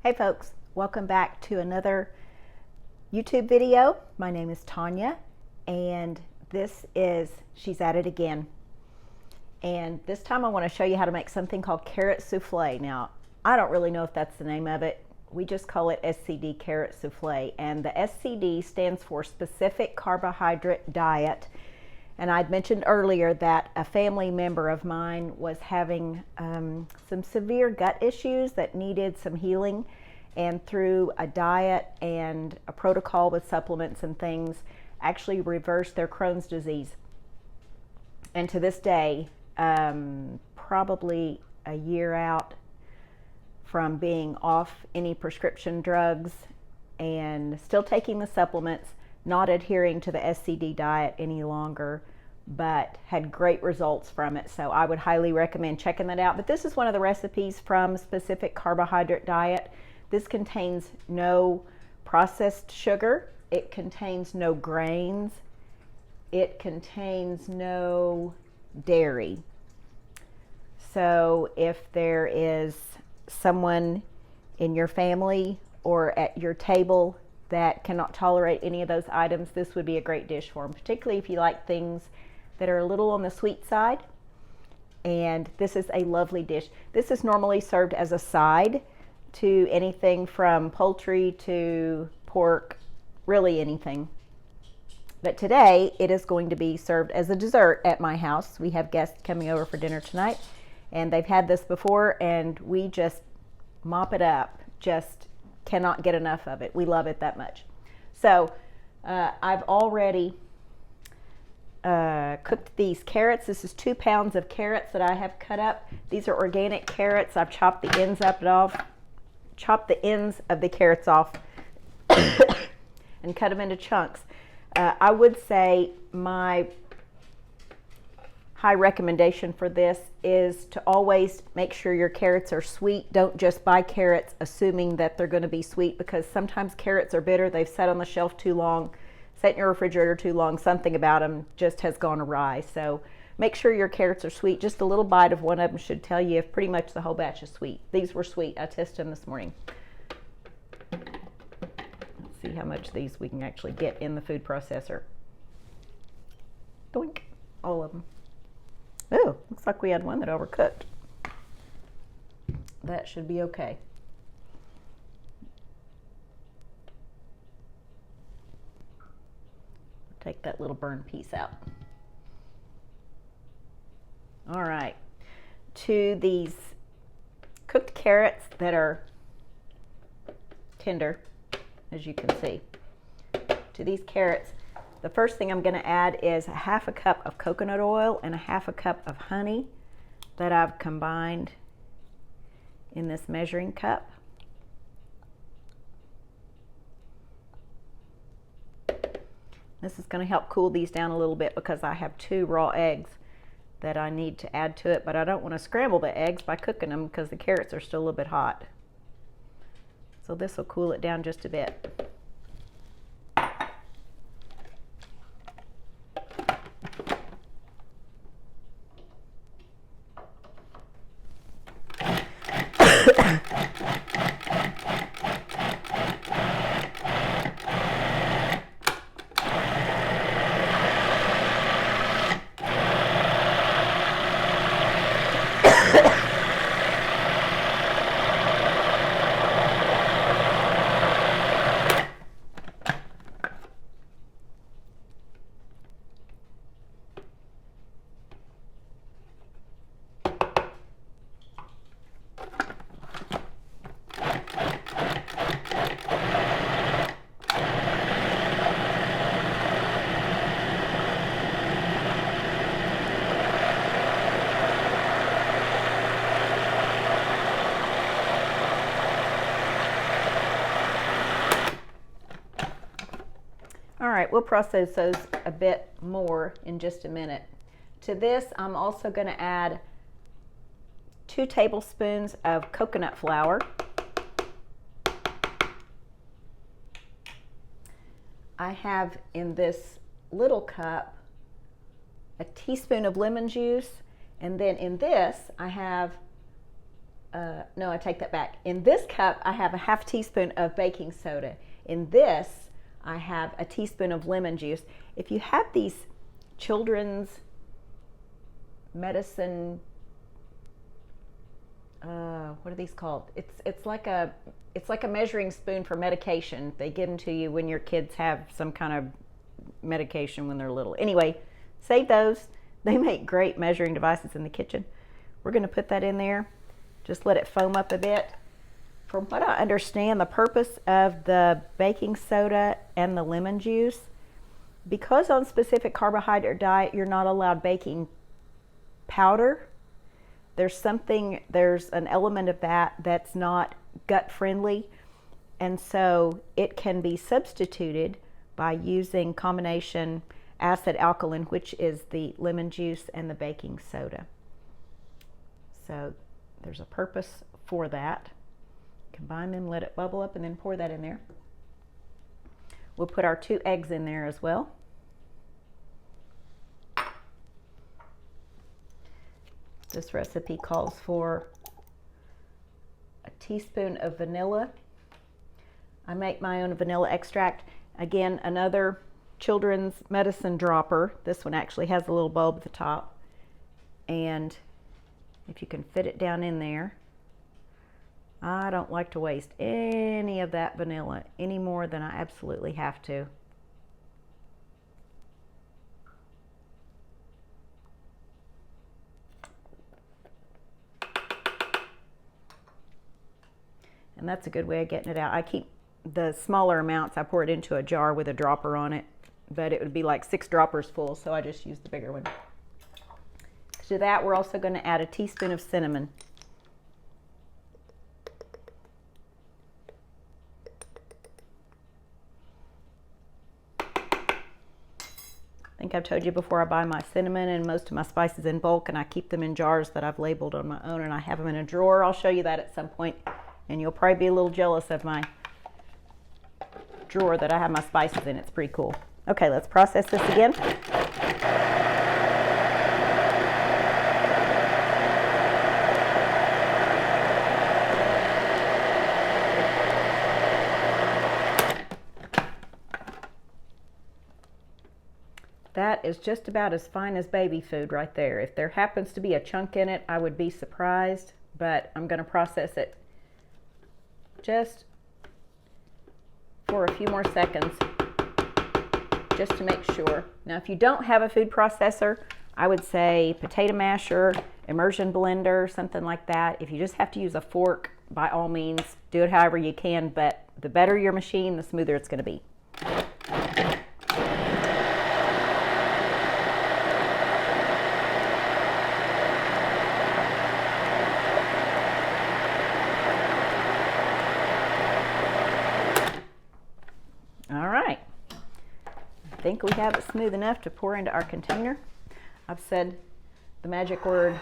Hey folks, welcome back to another YouTube video. My name is Tanya and this is She's At It Again. And this time I want to show you how to make something called carrot souffle. Now, I don't really know if that's the name of it. We just call it SCD carrot souffle, and the SCD stands for specific carbohydrate diet. And I'd mentioned earlier that a family member of mine was having some severe gut issues that needed some healing, and through a diet and a protocol with supplements and things, actually reversed their Crohn's disease. And to this day, probably a year out from being off any prescription drugs and still taking the supplements, not adhering to the SCD diet any longer, but had great results from it. So I would highly recommend checking that out. But this is one of the recipes from Specific Carbohydrate Diet. This contains no processed sugar. It contains no grains. It contains no dairy. So if there is someone in your family or at your table that cannot tolerate any of those items, this would be a great dish for them, particularly if you like things that are a little on the sweet side. And this is a lovely dish. This is normally served as a side to anything from poultry to pork, really anything. But today it is going to be served as a dessert at my house. We have guests coming over for dinner tonight, and they've had this before, and we just mop it up. Just cannot get enough of it. We love it that much. So I've already cooked these carrots. This is 2 pounds of carrots that I have cut up. These are organic carrots. I've chopped the ends of the carrots off and cut them into chunks. I would say my high recommendation for this is to always make sure your carrots are sweet. Don't just buy carrots assuming that they're going to be sweet, because sometimes carrots are bitter. They've sat on the shelf too long, sat in your refrigerator too long. Something about them just has gone awry. So make sure your carrots are sweet. Just a little bite of one of them should tell you if pretty much the whole batch is sweet. These were sweet. I tested them this morning. Let's see how much of these we can actually get in the food processor. Doink. All of them. Ooh, looks like we had one that overcooked. That should be okay. Take that little burn piece out. All right, to these cooked carrots that are tender, as you can see, to these carrots, the first thing I'm going to add is 1/2 cup of coconut oil and 1/2 cup of honey that I've combined in this measuring cup. This is going to help cool these down a little bit because I have 2 raw eggs that I need to add to it, but I don't want to scramble the eggs by cooking them because the carrots are still a little bit hot. So this will cool it down just a bit. All right, we'll process those a bit more in just a minute. To this, I'm also going to add 2 tablespoons of coconut flour. I have in this little cup a teaspoon of lemon juice, and then in this I have no, I take that back. In this cup, I have a half teaspoon of baking soda. In this, I have a teaspoon of lemon juice. If you have these children's medicine, what are these called? It's like a measuring spoon for medication. They give them to you when your kids have some kind of medication when they're little. Anyway, save those. They make great measuring devices in the kitchen. We're going to put that in there. Just let it foam up a bit. From what I understand, the purpose of the baking soda and the lemon juice, because on specific carbohydrate diet you're not allowed baking powder, there's an element of that that's not gut friendly, and so it can be substituted by using combination acid alkaline, which is the lemon juice and the baking soda. So there's a purpose for that. Combine them, let it bubble up, and then pour that in there. We'll put our 2 eggs in there as well. This recipe calls for a teaspoon of vanilla. I make my own vanilla extract. Again, another children's medicine dropper. This one actually has a little bulb at the top. And if you can fit it down in there. I don't like to waste any of that vanilla any more than I absolutely have to. And that's a good way of getting it out. I keep the smaller amounts, I pour it into a jar with a dropper on it, but it would be like 6 droppers full, so I just use the bigger one. To that, we're also going to add a teaspoon of cinnamon. I think I've told you before, I buy my cinnamon and most of my spices in bulk, and I keep them in jars that I've labeled on my own, and I have them in a drawer. I'll show you that at some point, and you'll probably be a little jealous of my drawer that I have my spices in. It's pretty cool. Okay, let's process this again. That is just about as fine as baby food right there. If there happens to be a chunk in it, I would be surprised, but I'm going to process it just for a few more seconds just to make sure. Now, if you don't have a food processor, I would say potato masher, immersion blender, something like that. If you just have to use a fork, by all means, do it however you can, but the better your machine, the smoother it's going to be. I think we have it smooth enough to pour into our container. I've said the magic word,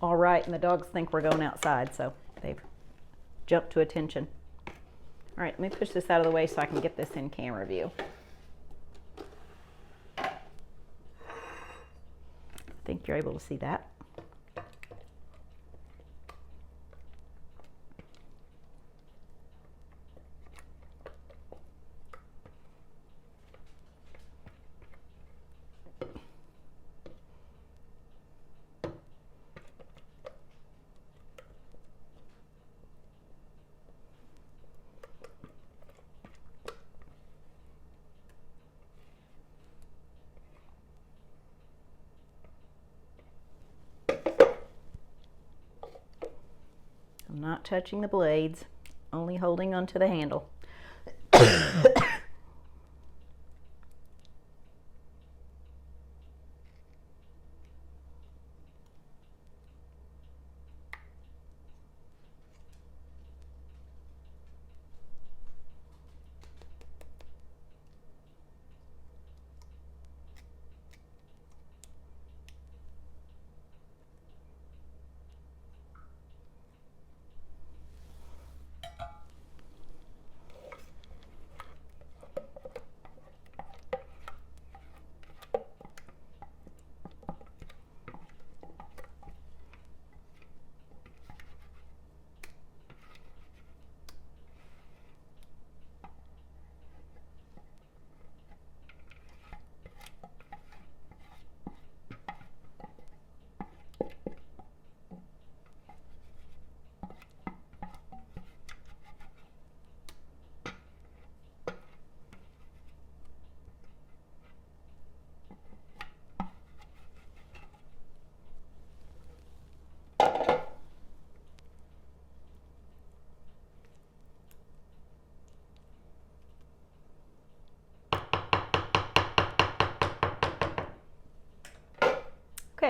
all right, and the dogs think we're going outside, so they've jumped to attention. All right, let me push this out of the way so I can get this in camera view. I think you're able to see that. I'm not touching the blades, only holding onto the handle.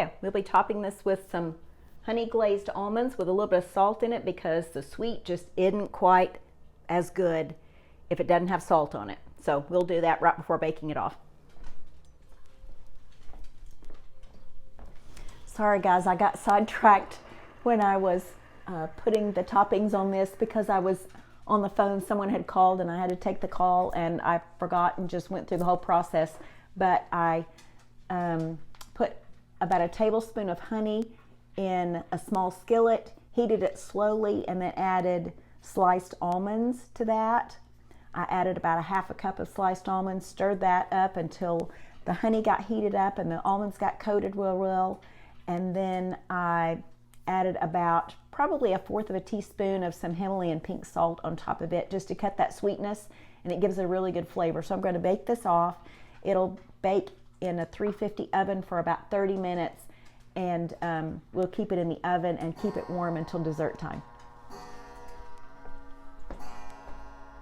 Okay, we'll be topping this with some honey glazed almonds with a little bit of salt in it because the sweet just isn't quite as good if it doesn't have salt on it. So we'll do that right before baking it off. Sorry guys, I got sidetracked when I was putting the toppings on this because I was on the phone. Someone had called and I had to take the call, and I forgot and just went through the whole process. But I put about a tablespoon of honey in a small skillet, heated it slowly, and then added sliced almonds to that. I added about a half a cup of sliced almonds, stirred that up until the honey got heated up and the almonds got coated real well. And then I added about probably a fourth of a teaspoon of some Himalayan pink salt on top of it just to cut that sweetness, and it gives a really good flavor. So I'm going to bake this off. It'll bake in a 350 oven for about 30 minutes, and we'll keep it in the oven and keep it warm until dessert time.